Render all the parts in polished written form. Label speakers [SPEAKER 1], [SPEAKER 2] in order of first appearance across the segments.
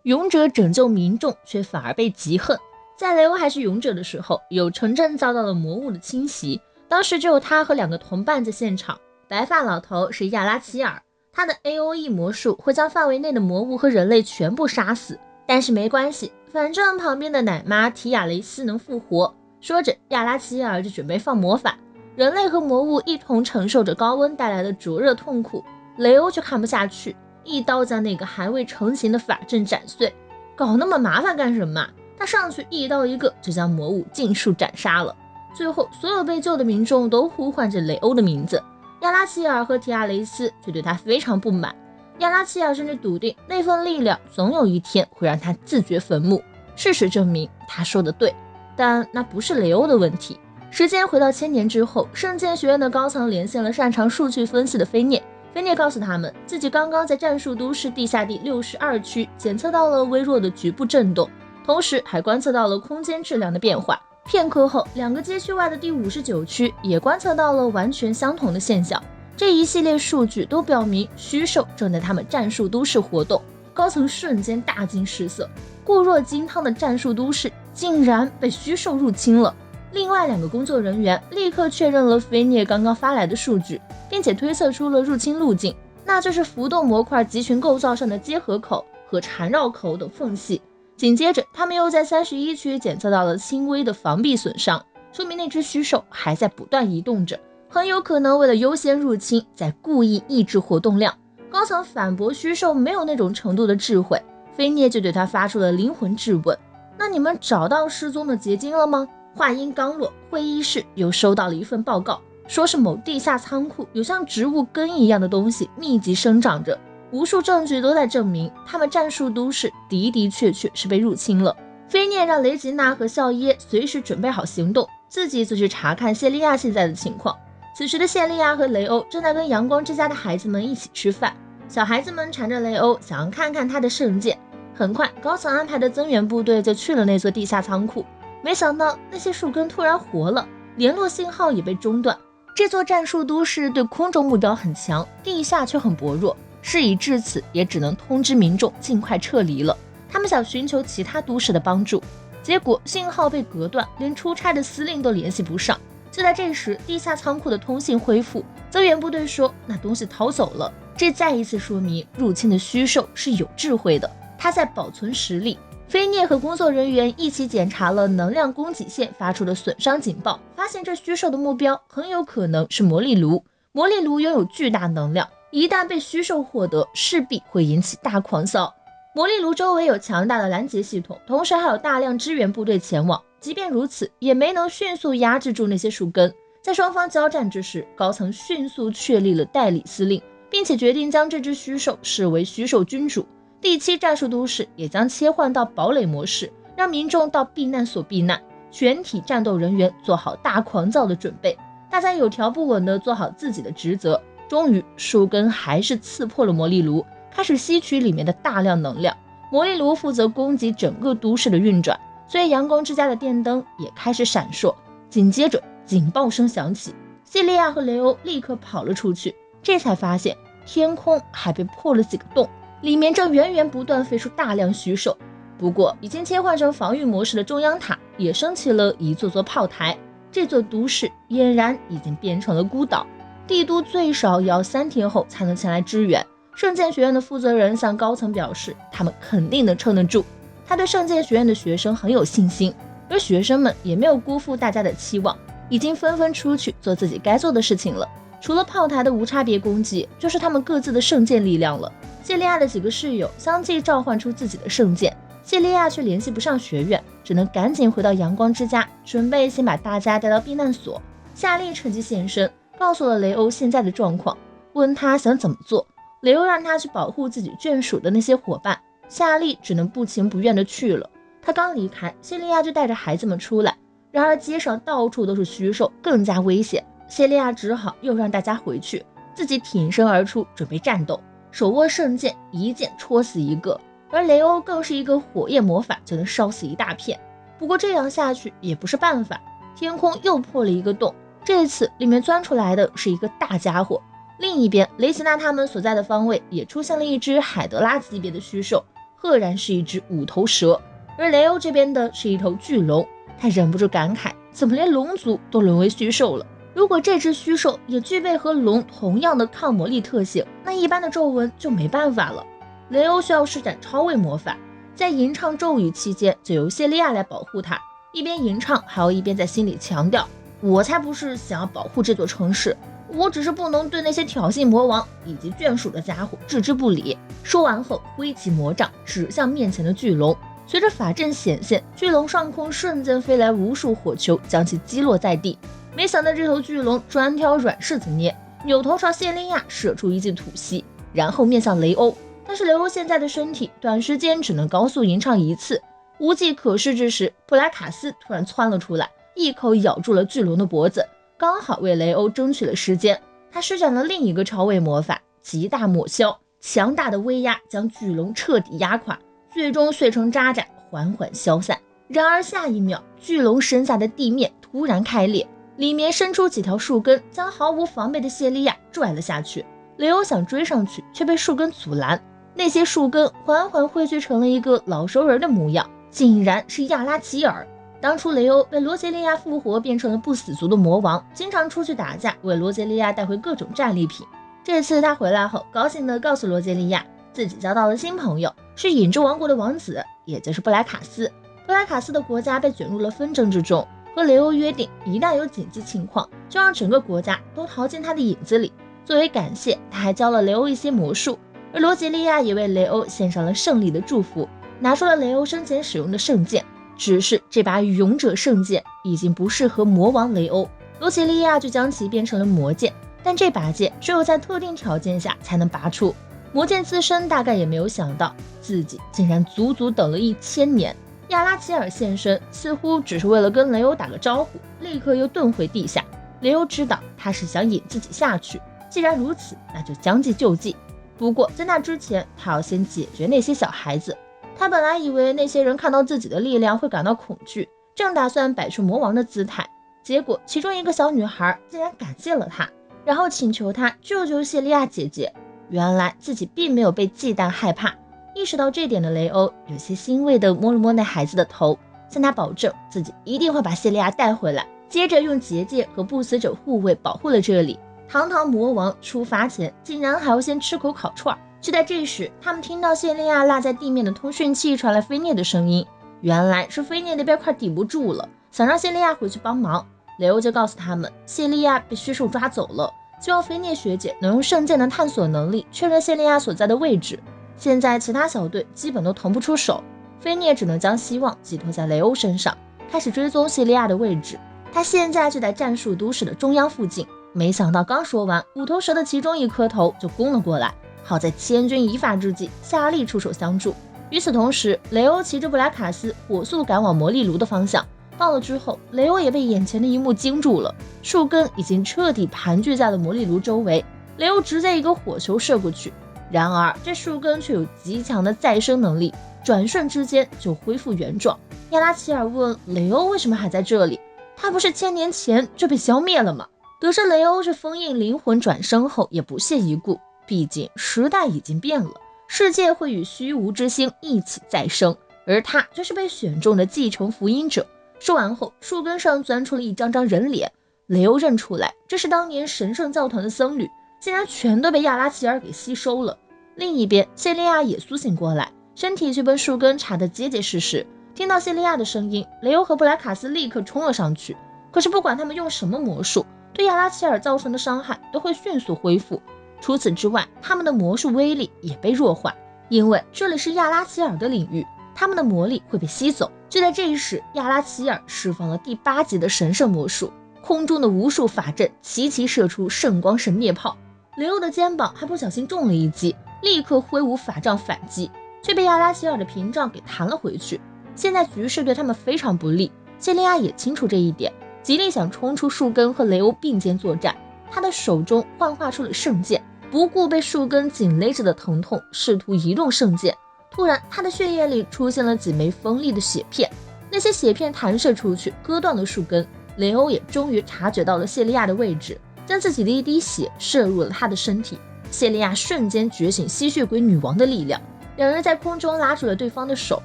[SPEAKER 1] 勇者拯救民众却反而被嫉恨。在雷欧还是勇者的时候，有城镇遭到了魔物的侵袭，当时只有他和2个同伴在现场。白发老头是亚拉齐尔，他的 AOE 魔术会将范围内的魔物和人类全部杀死，但是没关系，反正旁边的奶妈提亚雷斯能复活。说着，亚拉齐尔就准备放魔法，人类和魔物一同承受着高温带来的灼热痛苦。雷欧却看不下去，一刀将那个还未成型的法阵斩碎。搞那么麻烦干什么？他上去一刀一个就将魔物尽数斩杀了。最后，所有被救的民众都呼唤着雷欧的名字，亚拉齐尔和提亚雷斯却对他非常不满。亚拉齐尔甚至笃定那份力量总有一天会让他自掘坟墓。事实证明他说的对，但那不是雷欧的问题。时间回到1000年之后，圣剑学院的高层连线了擅长数据分析的菲涅。菲涅告诉他们，自己刚刚在战术都市地下第62区检测到了微弱的局部震动，同时还观测到了空间质量的变化。片刻后，2个街区外的第59区也观测到了完全相同的现象。这一系列数据都表明虚兽正在他们战术都市活动。高层瞬间大惊失色，固若金汤的战术都市竟然被虚兽入侵了。另外2个工作人员立刻确认了菲涅刚刚发来的数据，并且推测出了入侵路径，那就是浮动模块集群构造上的接合口和缠绕口等缝隙。紧接着，他们又在31区检测到了轻微的防壁损伤，说明那只虚兽还在不断移动着，很有可能为了优先入侵，在故意抑制活动量。高层反驳虚兽没有那种程度的智慧，菲涅就对他发出了灵魂质问：那你们找到失踪的结晶了吗？话音刚落，会议室又收到了一份报告，说是某地下仓库有像植物根一样的东西密集生长着，无数证据都在证明他们战术都市的确是被入侵了。菲涅让雷吉娜和笑耶随时准备好行动，自己则去查看谢利亚现在的情况。此时的谢利亚和雷欧正在跟阳光之家的孩子们一起吃饭，小孩子们缠着雷欧想要看看他的圣剑。很快，高层安排的增援部队就去了那座地下仓库，没想到那些树根突然活了，联络信号也被中断。这座战术都市对空中目标很强，地下却很薄弱，事已至此也只能通知民众尽快撤离了。他们想寻求其他都市的帮助，结果信号被隔断，连出差的司令都联系不上。就在这时，地下仓库的通信恢复，增援部队说那东西逃走了。这再一次说明入侵的虚兽是有智慧的，他在保存实力。菲涅和工作人员一起检查了能量供给线发出的损伤警报，发现这虚兽的目标很有可能是魔力炉。魔力炉拥有巨大能量，一旦被虚兽获得，势必会引起大狂骚。魔力炉周围有强大的拦截系统，同时还有大量支援部队前往，即便如此，也没能迅速压制住那些树根。在双方交战之时，高层迅速确立了代理司令，并且决定将这只虚兽视为虚兽君主。第7战术都市也将切换到堡垒模式，让民众到避难所避难，全体战斗人员做好大狂躁的准备，大家有条不紊地做好自己的职责。终于，树根还是刺破了魔力炉，开始吸取里面的大量能量。魔力炉负责供给整个都市的运转，所以阳光之家的电灯也开始闪烁。紧接着，警报声响起，西利亚和雷欧立刻跑了出去，这才发现天空还被破了几个洞，里面正源源不断飞出大量虚兽。不过，已经切换成防御模式的中央塔也升起了一座座炮台，这座都市俨然已经变成了孤岛。帝都最少也要3天后才能前来支援。圣剑学院的负责人向高层表示，他们肯定能撑得住。他对圣剑学院的学生很有信心，而学生们也没有辜负大家的期望，已经纷纷出去做自己该做的事情了。除了炮台的无差别攻击，就是他们各自的圣剑力量了。谢利亚的几个室友相继召唤出自己的圣剑，谢利亚却联系不上学院，只能赶紧回到阳光之家，准备先把大家带到避难所。夏利趁机现身，告诉了雷欧现在的状况，问他想怎么做。雷欧让他去保护自己眷属的那些伙伴，夏利只能不情不愿地去了。他刚离开，谢利亚就带着孩子们出来，然而街上到处都是虚兽，更加危险。谢利亚只好又让大家回去，自己挺身而出，准备战斗，手握圣剑，一剑戳死一个。而雷欧更是一个火焰魔法就能烧死一大片。不过这样下去也不是办法，天空又破了一个洞，这次里面钻出来的是一个大家伙。另一边，雷奇娜他们所在的方位也出现了一只海德拉级别的虚兽，赫然是一只五头蛇，而雷欧这边的是一头巨龙。他忍不住感慨，怎么连龙族都沦为虚兽了？如果这只虚兽也具备和龙同样的抗魔力特性，那一般的皱纹就没办法了。雷欧需要施展超位魔法，在吟唱咒语期间就由谢利亚来保护他，一边吟唱还要一边在心里强调，我才不是想要保护这座城市，我只是不能对那些挑衅魔王以及眷属的家伙置之不理。说完后挥起魔杖指向面前的巨龙，随着法阵显现，巨龙上空瞬间飞来无数火球，将其击落在地。没想到这头巨龙专挑软柿子捏，扭头朝谢利亚射出一记吐息，然后面向雷欧。但是雷欧现在的身体短时间只能高速吟唱一次，无计可施之时，布莱卡斯突然窜了出来，一口咬住了巨龙的脖子，刚好为雷欧争取了时间。他施展了另一个超位魔法极大抹消，强大的威压将巨龙彻底压垮，最终碎成渣渣，缓缓消散。然而下一秒，巨龙身下的地面突然开裂，里面伸出几条树根，将毫无防备的谢利亚拽了下去。雷欧想追上去，却被树根阻拦。那些树根缓缓汇聚成了一个老熟人的模样，竟然是亚拉齐尔。当初雷欧被罗杰利亚复活，变成了不死族的魔王，经常出去打架，为罗杰利亚带回各种战利品。这次他回来后，高兴地告诉罗杰利亚，自己交到了新朋友，是影之王国的王子，也就是布莱卡斯。布莱卡斯的国家被卷入了纷争之中，和雷欧约定，一旦有紧急情况，就让整个国家都逃进他的影子里。作为感谢，他还教了雷欧一些魔术，而罗杰利亚也为雷欧献上了胜利的祝福，拿出了雷欧生前使用的圣剑。只是这把勇者圣剑已经不适合魔王雷欧，罗杰利亚就将其变成了魔剑，但这把剑只有在特定条件下才能拔出。魔剑自身大概也没有想到，自己竟然足足等了1000年。亚拉齐尔现身，似乎只是为了跟雷欧打个招呼，立刻又遁回地下。雷欧知道他是想引自己下去，既然如此，那就将计就计。不过在那之前，他要先解决那些小孩子。他本来以为那些人看到自己的力量会感到恐惧，正打算摆出魔王的姿态，结果其中一个小女孩竟然感谢了他，然后请求他救救谢利亚姐姐。原来自己并没有被忌惮害怕。意识到这点的雷欧有些欣慰地摸了摸那孩子的头，向他保证自己一定会把谢利亚带回来，接着用结界和不死者护卫保护了这里。堂堂魔王出发前竟然还要先吃口烤串。就在这时，他们听到谢利亚落在地面的通讯器传来菲涅的声音，原来是菲涅那边快抵不住了，想让谢利亚回去帮忙。雷欧就告诉他们，谢利亚被虚兽抓走了，希望菲涅学姐能用圣剑的探索能力确认谢利亚所在的位置。现在其他小队基本都腾不出手，菲涅只能将希望寄托在雷欧身上，开始追踪谢利亚的位置。他现在就在战术都市的中央附近。没想到刚说完，五头蛇的其中一颗头就攻了过来，好在千钧一发之际，夏利出手相助。与此同时，雷欧骑着布莱卡斯火速赶往魔力炉的方向。到了之后，雷欧也被眼前的一幕惊住了，树根已经彻底盘踞在了魔力炉周围。雷欧直接一个火球射过去，然而这树根却有极强的再生能力，转瞬之间就恢复原状。亚拉齐尔问雷欧为什么还在这里，他不是1000年前就被消灭了吗？得知雷欧是封印灵魂转生后，也不屑一顾，毕竟时代已经变了，世界会与虚无之星一起再生，而他却是被选中的继承福音者。说完后，树根上钻出了一张张人脸，雷欧认出来，这是当年神圣教团的僧侣，竟然全都被亚拉齐尔给吸收了。另一边，谢利亚也苏醒过来，身体却被树根查得结结实实。听到谢利亚的声音，雷欧和布莱卡斯立刻冲了上去，可是不管他们用什么魔术，对亚拉齐尔造成的伤害都会迅速恢复。除此之外，他们的魔术威力也被弱化，因为这里是亚拉齐尔的领域，他们的魔力会被吸走。就在这时，亚拉齐尔释放了第8级的神圣魔术，空中的无数法阵齐齐射出圣光神灭炮。雷欧的肩膀还不小心中了一击，立刻挥舞法杖反击，却被亚拉齐尔的屏障给弹了回去。现在局势对他们非常不利，谢利亚也清楚这一点，极力想冲出树根和雷欧并肩作战。他的手中幻化出了圣剑，不顾被树根紧勒着的疼痛，试图移动圣剑。突然，他的血液里出现了几枚锋利的血片，那些血片弹射出去，割断了树根。雷欧也终于察觉到了谢利亚的位置，将自己的一滴血射入了他的身体。谢利亚瞬间觉醒吸血鬼女王的力量，两人在空中拉住了对方的手。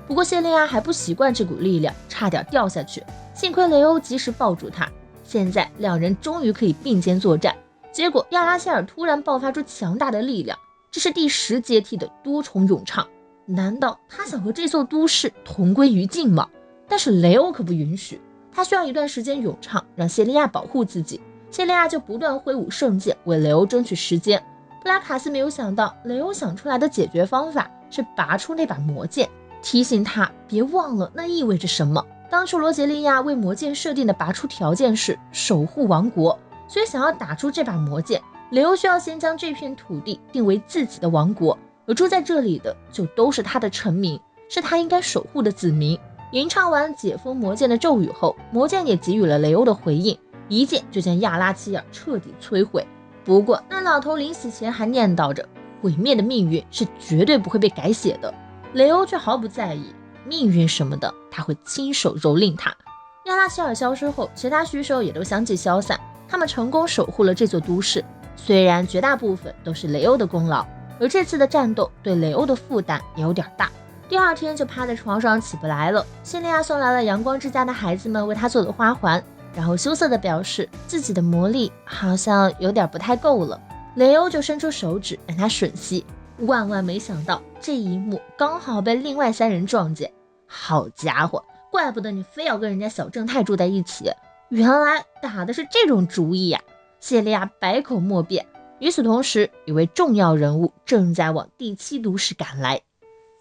[SPEAKER 1] 不过谢利亚还不习惯这股力量，差点掉下去，幸亏雷欧及时抱住他。现在两人终于可以并肩作战。结果亚拉希尔突然爆发出强大的力量，这是第10阶梯的多重咏唱。难道他想和这座都市同归于尽吗？但是雷欧可不允许，他需要一段时间咏唱，让谢利亚保护自己。谢利亚就不断挥舞圣剑，为雷欧争取时间。布拉卡斯没有想到，雷欧想出来的解决方法是拔出那把魔剑，提醒他别忘了那意味着什么。当初罗杰利亚为魔剑设定的拔出条件是守护王国，所以想要打出这把魔剑，雷欧需要先将这片土地定为自己的王国，而住在这里的就都是他的臣民，是他应该守护的子民。吟唱完解封魔剑的咒语后，魔剑也给予了雷欧的回应，一剑就将亚拉齐尔彻底摧毁。不过那老头临死前还念叨着，毁灭的命运是绝对不会被改写的。雷欧却毫不在意，命运什么的他会亲手蹂躏他。亚拉齐尔消失后，其他虚手也都相继消散，他们成功守护了这座都市，虽然绝大部分都是雷欧的功劳，而这次的战斗对雷欧的负担也有点大。第二天就趴在床上起不来了。谢利亚送来了阳光之家的孩子们为他做的花环，然后羞涩地表示自己的魔力好像有点不太够了。雷欧就伸出手指让他吮吸，万万没想到这一幕刚好被另外3人撞见。好家伙，怪不得你非要跟人家小正太住在一起，原来打的是这种主意呀！谢利亚百口莫辩。与此同时，一位重要人物正在往第7都市赶来。